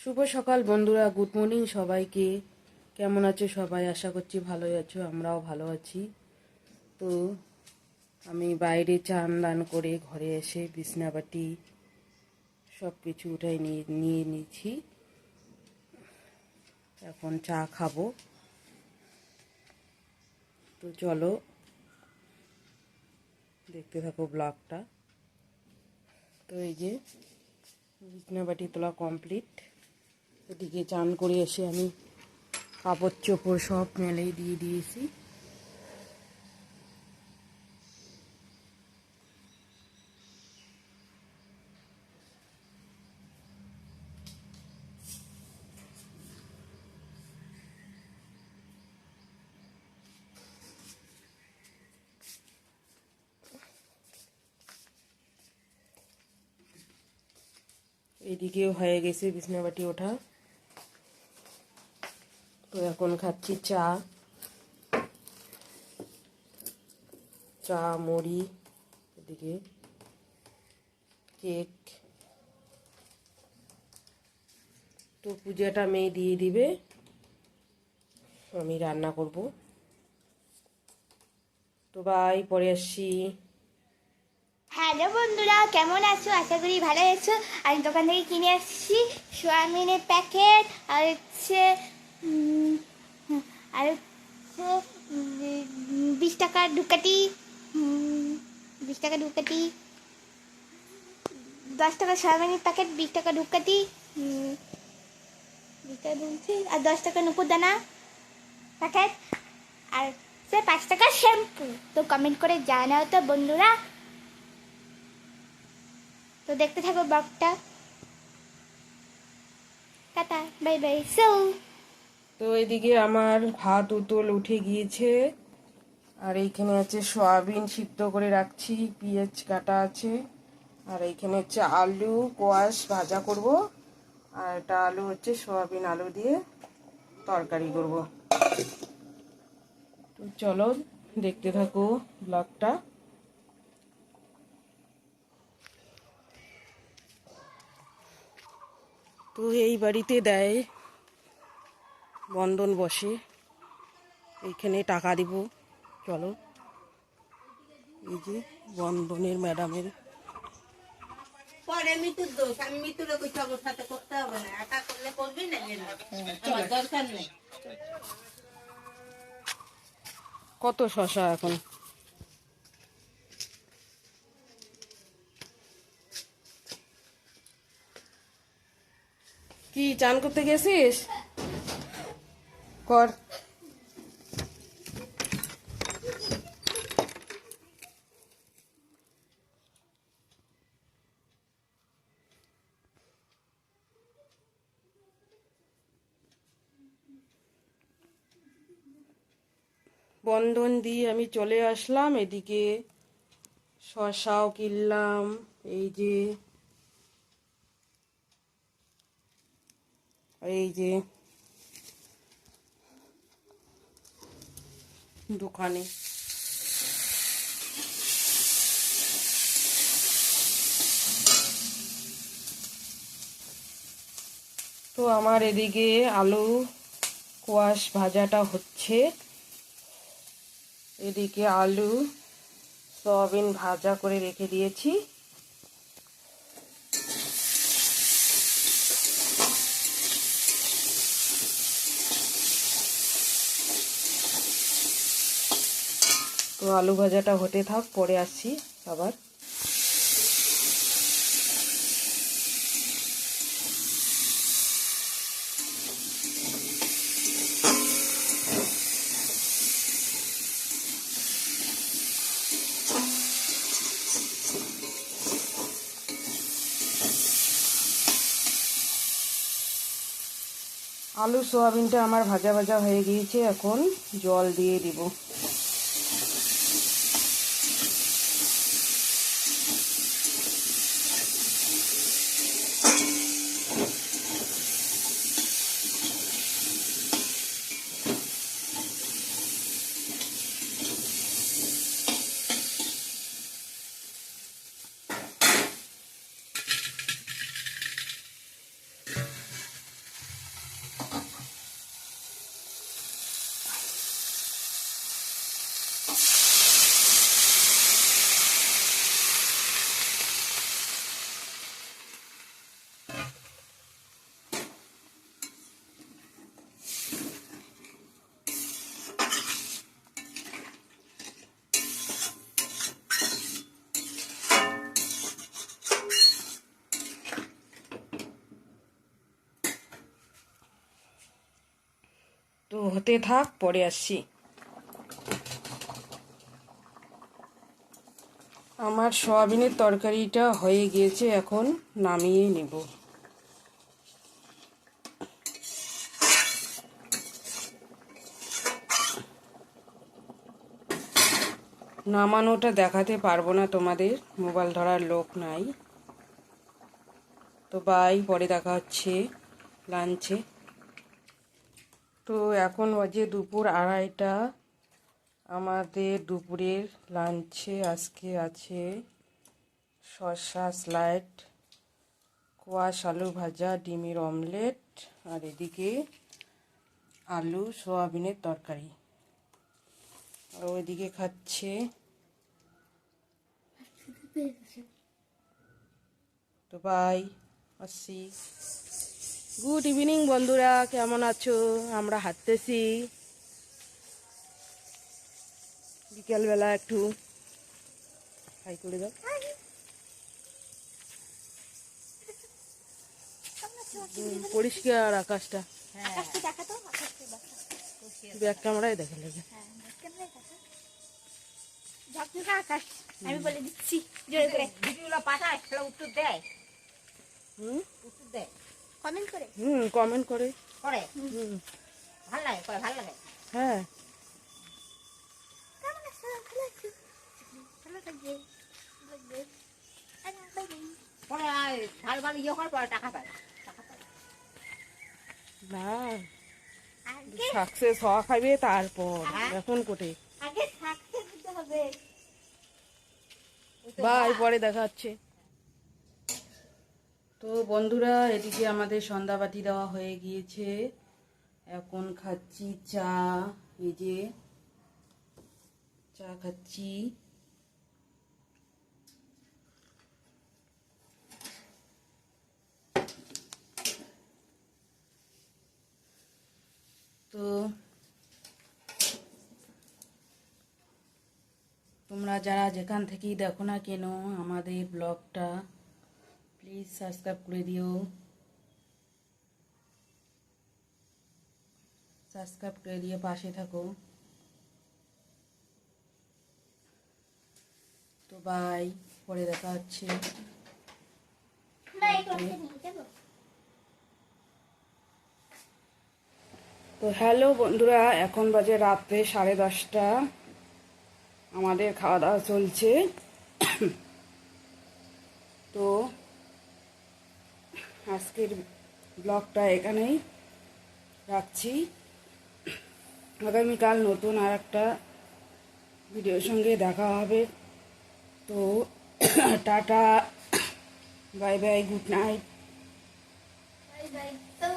শুভ সকাল বন্ধুরা, good morning সবাইকে। কেমন আছো সবাই? আশা করছি ভালোই আছো, আমরাও ভালো আছি। তো আমি বাইরে চান দান করে ঘরে এসে বিছনাবাটি সব কিছু উঠাই নিয়ে নিয়েছি। এখন চা খাবো। তো চলো দেখতে থাকো ব্লগটা। তো এই যে বিছনাবাটি তোলা কমপ্লিট। এদিকে চান করে এসে আমি কাপড় চোপড় সব মেলেই দিয়ে দিয়েছি। এদিকেও হয়ে গেছে বিছনাবাটি ওঠা। তো এখন খাচ্ছি চা, মুড়ি, এদিকে কেক। তো পূজাটা মেয়ে দিয়ে দিবে, আমি রান্না করব। তো বাই, পরে আসছি। হ্যালো বন্ধুরা, কেমন আছো? আশা করি ভালো আছো। আমি দোকান থেকে কিনে আসছি সোয়াবিনের প্যাকেট আর হচ্ছে উম, আর হচ্ছে 20 টাকার ডুকাটি, 20 টাকা ডুকাটি, 10 টাকা সোয়াবিনের প্যাকেট, 20 টাকা ডুকাটি, 20 টাকা বলছি, আর 10 টাকা নুপুর দানা প্যাকেট, আর হচ্ছে 5 টাকা শ্যাম্পু। তো কমেন্ট করে জানাও তো বন্ধুরা। তো দেখতে থাকো ব্লগটা। টাটা, বাই বাই, সো তো এদিকে আমার ভাত উতল উঠে গিয়েছে, আর এইখানে আছে সয়াবিন সিদ্ধ করে রাখছি, পেঁয়াজ কাটা আছে, আর এইখানে হচ্ছে আলু কোয়াশ ভাজা করব, আর এটা আলু হচ্ছে সয়াবিন আলু দিয়ে তরকারি করব। তো চলো দেখতে থাকো ব্লগটা। তো এই বাড়িতে দেয় বন্ধন বসে, এইখানে টাকা দিব। চলো, এই যে বন্ধনের ম্যাডামের। পরে মৃত্যুর দোষ, আমি মৃত্যুর কিছু আমার সাথে করতে হবে না, একা করলে করবি না, আমার দরকার নেই। কত শশা এখন? কি চান করতে গেছিস? কর। বন্ধন দিয়ে আমি চলে আসলাম। এদিকে শসাও কিনলাম, এই যে দোকানে। তো আমার এদিকে আলু কোয়াশ ভাজাটা হচ্ছে, এদিকে আলু সয়াবিন ভাজা করে রেখে দিয়েছি। তো আলু ভাজাটা হতে থাক, পরে আসছি আবার। আলু সোয়াবিনটা আমার ভাজা ভাজা হয়ে গিয়েছে, এখন জল দিয়ে দিব। হতে থাক, পরে আসছি। আমার সয়াবিনের তরকারিটা হয়ে গিয়েছে, এখন নামিয়ে নেব। নামানোটা দেখাতে পারবো না তোমাদের, মোবাইল ধরার লোক নাই। তো বাই, পরে দেখা হচ্ছে লাঞ্চে। তো এখন বাজে দুপুর 2:30। আমাদের দুপুরের লাঞ্চে আজকে আছে শসা স্লাইড, কোয়াশ আলু ভাজা, ডিমের অমলেট, আর এদিকে আলু সয়াবিনের তরকারি। আর ওইদিকে খাচ্ছে। তো বাই, আসছি। গুড ইভিনিং বন্ধুরা, কেমন আছো? আমরা হাঁটতেছি বিকেলবেলা, একটু হাই করে দাও। পরিষ্কার আকাশটা, আকাশটা দেখাতো, আকাশটা দেখা। ব্যাক ক্যামেরায় দেখা লাগে। হ্যাঁ, ক্যামেরায় দেখা। ঝকঝকে আকাশ, আমি বলে দিচ্ছি জোরে করে। ভিডিওগুলো পাঠায়, সেটা উত্তর দেয়, হুম উত্তর দেয়, কমেন্ট করে। কমেন্ট করে। করে হুম, ভাল লাগে, করে ভাল লাগে। হ্যাঁ। কেমন আছো? ভালো আছো? ভালো থাকবে। থাকবে। Bye bye. পরে ভাল ভাল ইয়ে করার পরে টাকা পায়, টাকা পায়। না, আগে সাকসেস হওয়া খাইবে তারপর, হ্যাঁ। এখন কোটে। আগে থাকতে দিতে হবে। বাই, পরে দেখা হচ্ছে। তো বন্ধুরা, এদিকে আমাদের সন্ধ্যাবাতি দেওয়া হয়ে গিয়েছে। এখন খাচ্ছি চা। এই যে চা খাচ্ছি। তো তোমরা যারা যেখান থেকেই দেখো না কেন আমাদের ব্লগটা, প্লিজ সাবস্ক্রাইব করে দিও। সাবস্ক্রাইব করে দিয়ে পাশে থাকো। তো বাই, পরে দেখা হচ্ছে। বাই করতে নিয়ে যাবো। তো হ্যালো বন্ধুরা, এখন বাজে রাত্রে 10:30। আমাদের খাওয়া দাওয়া চলছে। তো আজকের ব্লগটা এখানেই রাখছি। আগামীকাল নতুন আর একটা ভিডিওর সঙ্গে দেখা হবে। তো tata, bye bye, good night. Bye bye. তো